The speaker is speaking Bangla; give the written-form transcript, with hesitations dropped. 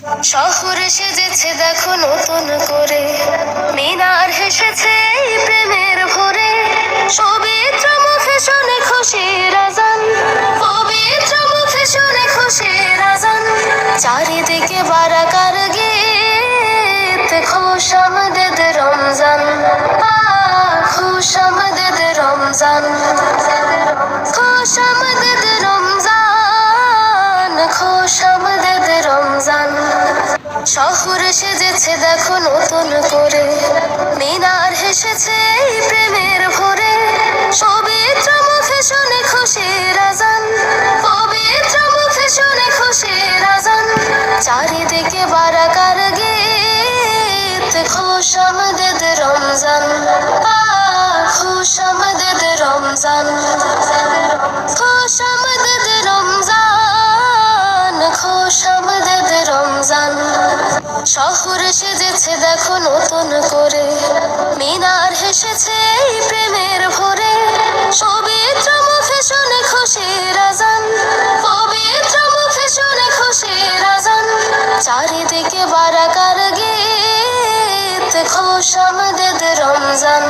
শহরে সেজেছে দেখো নতুন করে, মিনার হেসেছে এই প্রেমের ভোরে। পবিত্র মুখে শুনে খুশির আজান, পবিত্র মুখে শুনে খুশির আজান। চারিদিকে বারাকার গীত, খুশ আমদেদ রমজান, খুশ আমদেদ রমজান, খুশ আমদেদ রমজান, খুশ আমদেদ রমজান। শহরে সেজেছে দেখো নতুন করে, মিনার হেসেছে এই প্রেমের ভোরে। পবিত্র মুখে শুনে খুশির আজান, পবিত্র মুখে শুনে খুশির আজান। চারিদিকে বারাকার গীত, খুশ আমদেদ রমজান, খুশ আমদেদ রমজান, খুশ আমদেদ রমজান, খুশ আমদেদ রমজান। শহরে সেজেছে দেখো নতুন করে, মিনার হেসেছে এই প্রেমের ভোরে। পবিত্র মুখে শুনে খুশির আজান, পবিত্র মুখে শুনে খুশির আজান। চারিদিকে বারাকার গীত, খুশ আমদেদ রমজান।